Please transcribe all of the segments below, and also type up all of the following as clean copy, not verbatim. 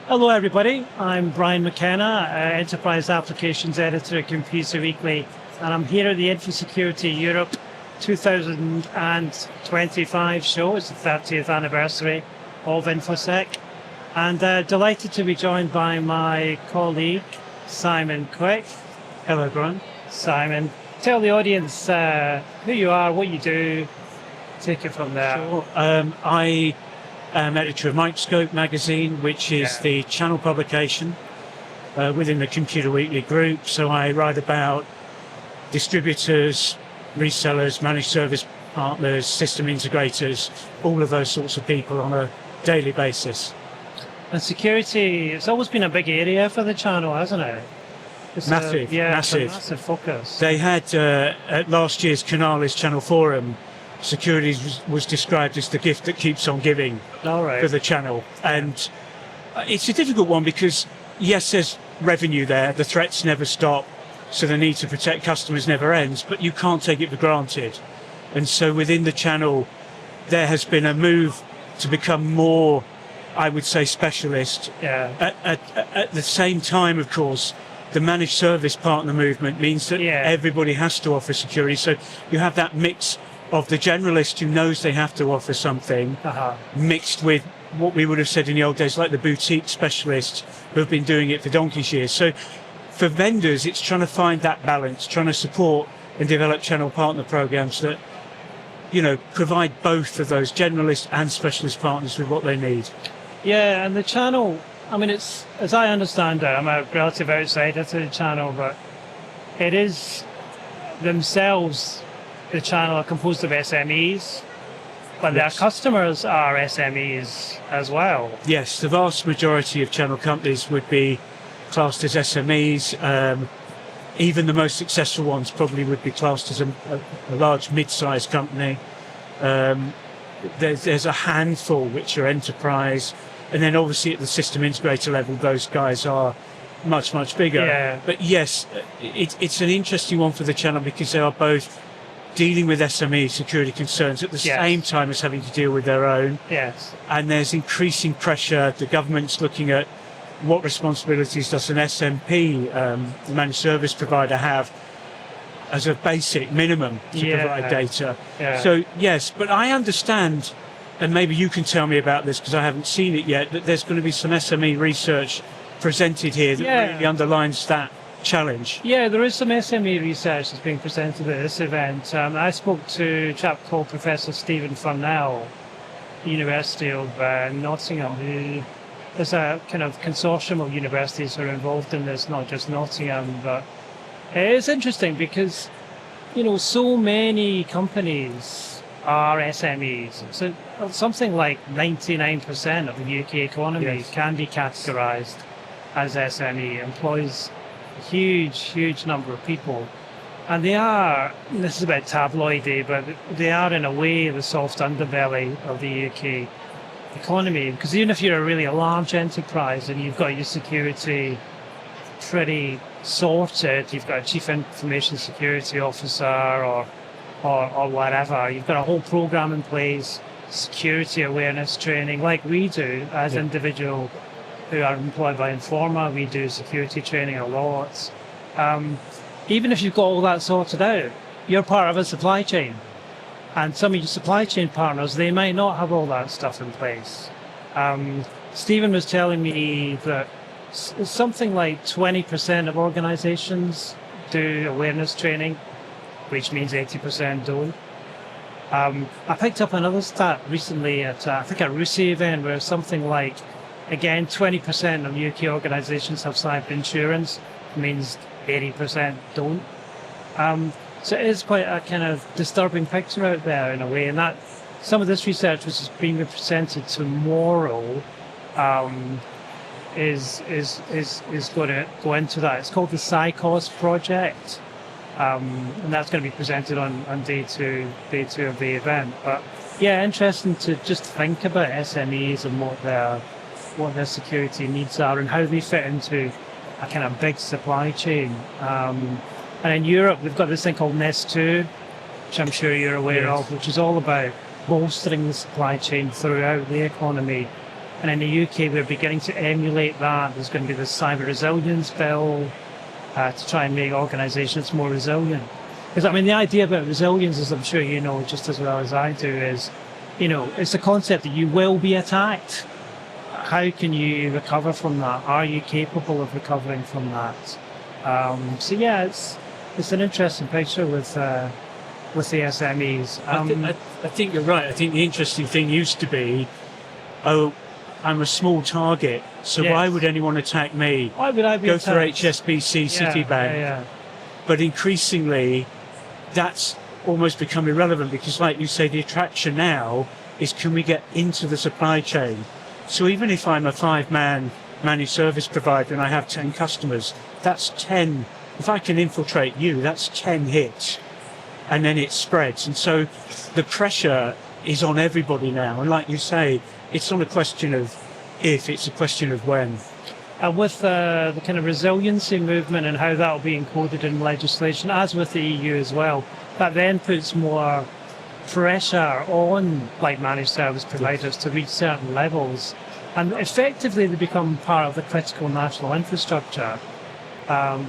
Hello everybody, I'm Brian McKenna, Enterprise Applications Editor at Computer Weekly, and I'm here at the Infosecurity Europe 2025 show. It's the 30th anniversary of Infosec, and delighted to be joined by my colleague, Simon Quicke. Hello, Brian. Simon, tell the audience who you are, what you do, take it from there. Sure. I am editor of Microscope magazine, which is the channel publication within the Computer Weekly group. So I write about distributors, resellers, managed service partners, system integrators, all of those sorts of people on a daily basis. And security, it's always been a big area for the channel, hasn't it? It's massive. It's a massive focus. They had, at last year's Generalist Channel Forum, security was described as the gift that keeps on giving for the channel. And it's a difficult one because, yes, there's revenue there, the threats never stop, so the need to protect customers never ends, but you can't take it for granted. And so within the channel, there has been a move to become more, I would say, specialist. At the same time, of course, the managed service partner movement means that everybody has to offer security. So you have that mix of the generalist who knows they have to offer something, mixed with what we would have said in the old days, like the boutique specialists who have been doing it for donkey's years. So for vendors, it's trying to find that balance, trying to support and develop channel partner programs that, you know, provide both of those generalist and specialist partners with what they need. Yeah, and the channel, I mean, it's, as I understand it, I'm a relative outsider to the channel, but it is themselves, the channel are composed of SMEs, but their customers are SMEs as well. Yes, the vast majority of channel companies would be classed as SMEs. Even the most successful ones probably would be classed as a large mid-sized company. There's a handful which are enterprise, and then obviously at the system integrator level, those guys are much, much bigger. Yeah. But yes, it's an interesting one for the channel because they are both dealing with SME security concerns at the same time as having to deal with their own. Yes. And there's increasing pressure. The government's looking at what responsibilities does an SMP, the managed service provider, have as a basic minimum to provide data. Yeah. So yes, but I understand, and maybe you can tell me about this because I haven't seen it yet, that there's going to be some SME research presented here that really underlines that challenge. Yeah, there is some SME research that's being presented at this event. I spoke to a chap called Professor Stephen Furnell, University of Nottingham, who there's a kind of consortium of universities who are involved in this, not just Nottingham, but it's interesting because, you know, so many companies are SMEs. So something like 99% of the UK economy can be categorised as SME, employs a huge number of people. And they are, this is a bit tabloidy, but they are in a way the soft underbelly of the UK economy. Because even if you're a really large enterprise and you've got your security pretty sorted, you've got a chief information security officer or whatever, you've got a whole program in place, security awareness training, like we do as individual who are employed by Informa. We do security training a lot. Even if you've got all that sorted out, you're part of a supply chain. And some of your supply chain partners, they might not have all that stuff in place. Stephen was telling me that something like 20% of organizations do awareness training, which means 80% don't. I picked up another stat recently at, I think, a RUSI event where something like, again, 20% of UK organizations have cyber insurance, means 80% don't. So it is quite a kind of disturbing picture out there in a way, and that some of this research which is being presented tomorrow is going to go into that. It's called the CyCOS project, and that's going to be presented on day two of the event. But yeah, interesting to just think about SMEs and what their security needs are and how they fit into a kind of big supply chain. And in Europe, we've got this thing called NIS2, which I'm sure you're aware of, which is all about bolstering the supply chain throughout the economy And in the UK, we're beginning to emulate that. There's going to be the cyber resilience bill to try and make organizations more resilient. Because, I mean, the idea about resilience, as I'm sure you know just as well as I do, is, it's the concept that you will be attacked. How can you recover from that? Are you capable of recovering from that? So yeah, it's an interesting picture with the SMEs. I think you're right. I think the interesting thing used to be, I'm a small target, so why would anyone attack me? Why would I be Go attacked? for HSBC, Citibank. But increasingly, that's almost become irrelevant because, like you say, the attraction now is can we get into the supply chain? So even if I'm a 5-man managed service provider and I have 10 customers, that's 10. If I can infiltrate you, that's 10 hits. And then it spreads. And so the pressure is on everybody now. And like you say, it's not a question of if, it's a question of when. And with the kind of resiliency movement and how that will be encoded in legislation, as with the EU as well, that then puts more pressure on like managed service providers to reach certain levels. And effectively they become part of the critical national infrastructure,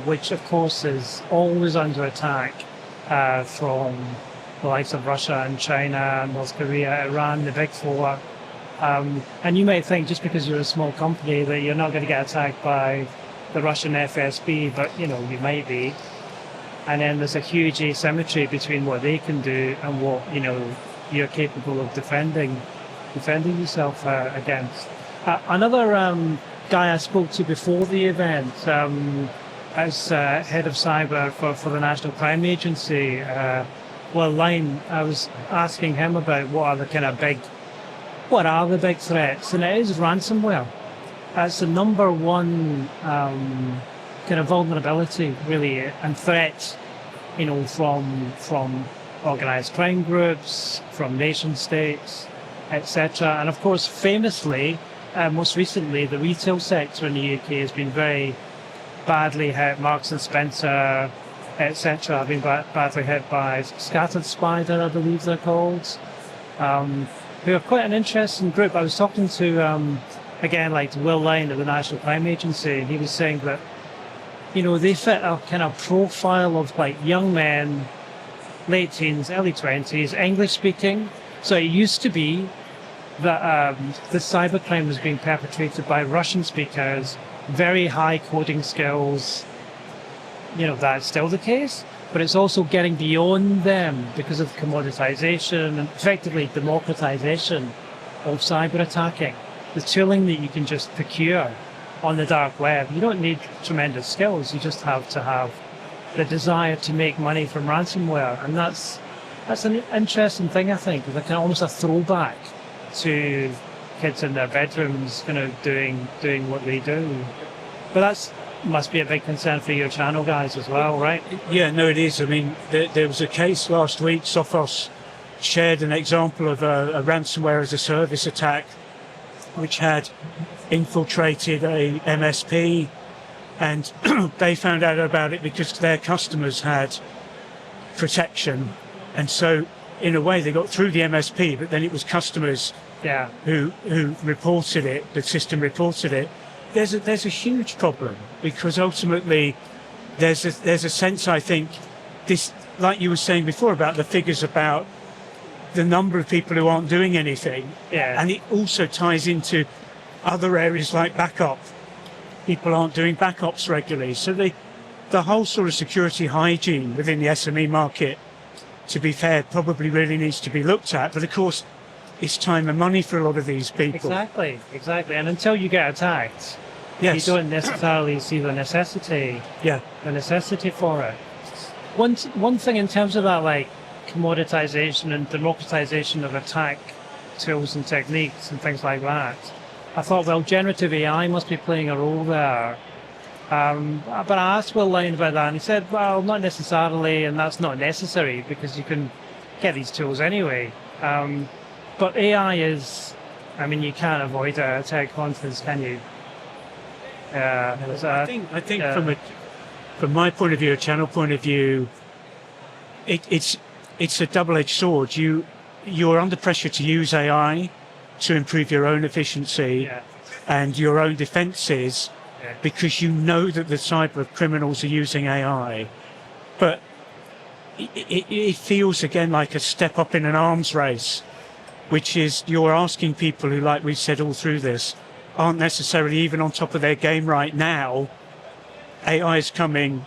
which of course is always under attack from the likes of Russia and China, North Korea, Iran, the big four. And you might think just because you're a small company that you're not going to get attacked by the Russian FSB, but you might be. And then there's a huge asymmetry between what they can do and what you're capable of defending yourself against. Another guy I spoke to before the event, as head of cyber for the National Crime Agency, Will Lyne, I was asking him about what are the big threats, and it is ransomware. It's the number one kind of vulnerability, really, and threat, from organised crime groups, from nation states, etc. And of course, famously, most recently, the retail sector in the UK has been very badly hit. Marks and Spencer, etc. have been badly hit by Scattered Spider, I believe they're called, who are quite an interesting group. I was talking to, again, like Will Lyne at the National Crime Agency, and he was saying that, they fit a kind of profile of like young men, late teens, early 20s, English speaking. So it used to be that the cybercrime was being perpetrated by Russian speakers, very high coding skills. That's still the case, but it's also getting beyond them because of commoditization and effectively democratization of cyber attacking. The tooling that you can just procure on the dark web. You don't need tremendous skills, you just have to have the desire to make money from ransomware. And that's an interesting thing, I think. It's like almost a throwback to kids in their bedrooms doing what they do. But that's must be a big concern for your channel guys as well, right? Yeah, no, it is. I mean, there was a case last week. CyCOS shared an example of a ransomware as a service attack, which had infiltrated a MSP, and they found out about it because their customers had protection, and so in a way they got through the MSP, but then it was customers who reported it. The system reported it. There's a huge problem because ultimately there's a sense, I think, this, like you were saying before about the figures about the number of people who aren't doing anything, and it also ties into other areas like backup. People aren't doing backups regularly, so the whole sort of security hygiene within the SME market, to be fair, probably really needs to be looked at. But of course, it's time and money for a lot of these people. Exactly. And until you get attacked, you don't necessarily see the necessity. The necessity for it. One thing in terms of that, like commoditization and democratization of attack tools and techniques and things like that, I thought, well, generative AI must be playing a role there. But I asked Will Lyne about that, and he said, well, not necessarily, and that's not necessary because you can get these tools anyway. But AI is, you can't avoid a tech conference, can you? I think from my point of view, a channel point of view, it's a double-edged sword. You're under pressure to use AI to improve your own efficiency, and your own defences, because you know that the cyber criminals are using AI. But it feels again like a step up in an arms race, which is you're asking people who, like we've said all through this, aren't necessarily even on top of their game right now. AI is coming,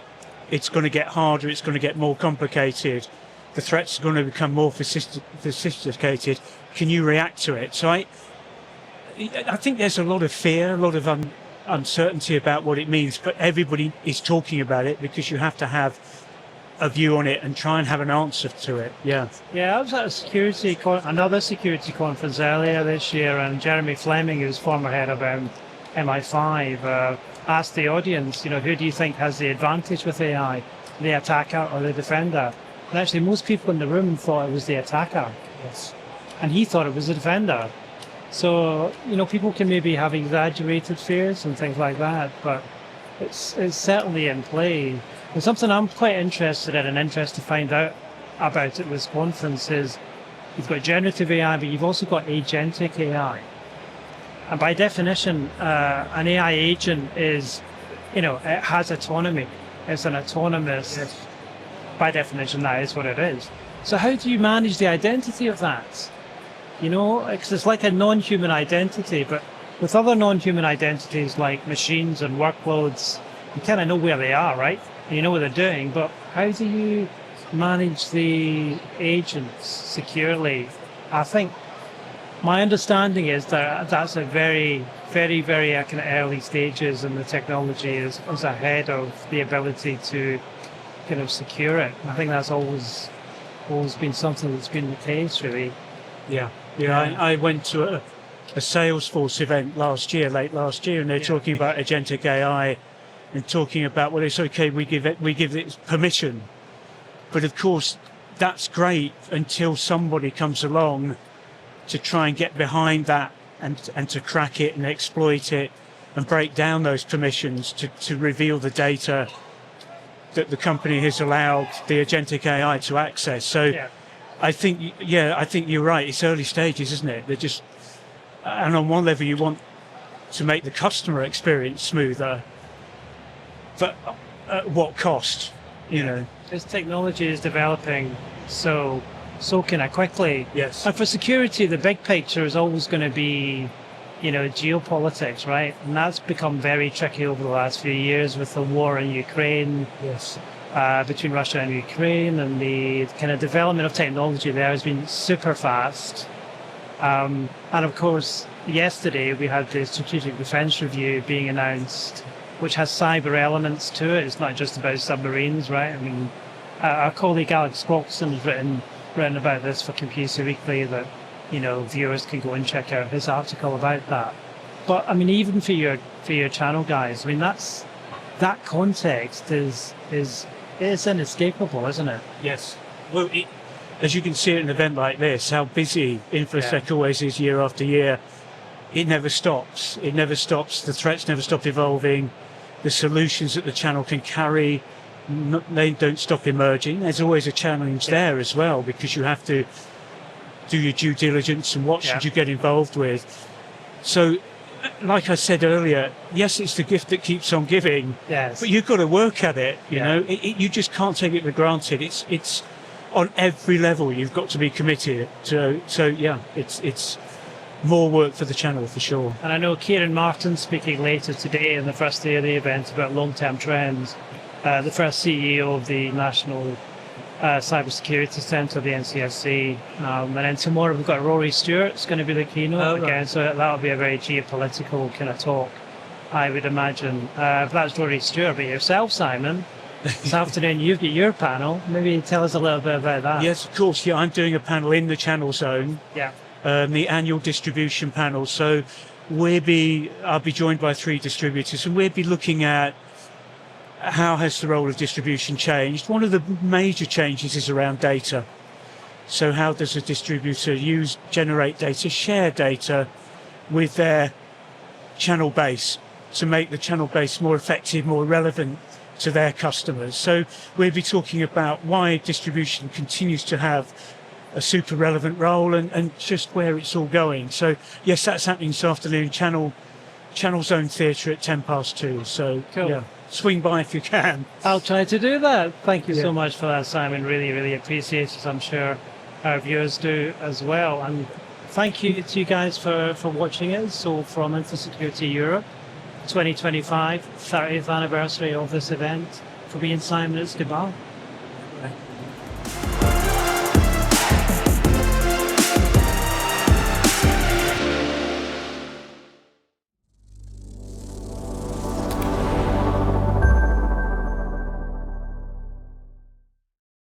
it's going to get harder, it's going to get more complicated, the threats are going to become more sophisticated. Can you react to it? So I think there's a lot of fear, a lot of uncertainty about what it means, but everybody is talking about it because you have to have a view on it and try and have an answer to it. Yeah, I was at another security conference earlier this year, and Jeremy Fleming, who's former head of MI5, asked the audience, who do you think has the advantage with AI, the attacker or the defender? And actually, most people in the room thought it was the attacker. Yes. And he thought it was the defender. So, people can maybe have exaggerated fears and things like that, but it's certainly in play. And something I'm quite interested in and interested to find out about at this conference is you've got generative AI, but you've also got agentic AI. And by definition, an AI agent is, it has autonomy. It's an autonomous, by definition, that is what it is. So how do you manage the identity of that? Because it's like a non-human identity, but with other non-human identities like machines and workloads, you kind of know where they are, right? And you know what they're doing, but how do you manage the agents securely? I think my understanding is that that's a very, very, very kind of early stages, and the technology is ahead of the ability to kind of secure it. I think that's always been something that's been the case, really. Yeah. I went to a Salesforce event late last year, and they're talking about agentic AI and talking about, well, it's okay, we give it permission. But of course, that's great until somebody comes along to try and get behind that and to crack it and exploit it and break down those permissions to reveal the data that the company has allowed the agentic AI to access. So I think you're right. It's early stages, isn't it? They're just, and on one level you want to make the customer experience smoother, but at what cost? This technology is developing so kind of quickly. Yes. And for security, the big picture is always going to be, geopolitics, right? And that's become very tricky over the last few years with the war in Ukraine. Yes. Between Russia and Ukraine, and the kind of development of technology there has been super fast. And of course, yesterday we had the Strategic Defence Review being announced, which has cyber elements to it. It's not just about submarines, right? I mean, our colleague Alex Scroxton has written about this for Computer Weekly, that viewers can go and check out his article about that. But I mean, even for your channel guys, I mean, that context is inescapable, isn't it? Yes. Well, as you can see at an event like this, how busy InfoSec always is year after year. It never stops. It never stops. The threats never stop evolving. The solutions that the channel can carry, they don't stop emerging. There's always a challenge there as well, because you have to do your due diligence and what should you get involved with. So, like I said earlier, yes, it's the gift that keeps on giving. Yes. But you've got to work at it. You just can't take it for granted. It's on every level. You've got to be committed. So it's more work for the channel for sure. And I know Kieran Martin's speaking later today in the first day of the event about long-term trends. The first CEO of the National Cybersecurity Centre, the NCSC, and then tomorrow we've got Rory Stewart's going to be the keynote again, so that'll be a very geopolitical kind of talk, I would imagine. If that's Rory Stewart, but yourself, Simon, this afternoon you've got your panel. Maybe tell us a little bit about that. Yes, of course. Yeah, I'm doing a panel in the Channel Zone. Yeah. The annual distribution panel. So I'll be joined by 3 distributors, and we'll be looking at how has the role of distribution changed. One of the major changes is around data. So how does a distributor generate data, share data with their channel base to make the channel base more effective, more relevant to their customers? So we'll be talking about why distribution continues to have a super relevant role and just where it's all going. So yes, that's happening this afternoon. Channel Channel Zone Theatre at 2:10. So Cool. yeah, swing by if you can. I'll try to do that. Thank you Yeah. so much for that, Simon. Really, really appreciate it. I'm sure our viewers do as well. And thank you to you guys for watching us. So from Infosecurity Europe, 2025, 30th anniversary of this event. For me and Simon, it's goodbye.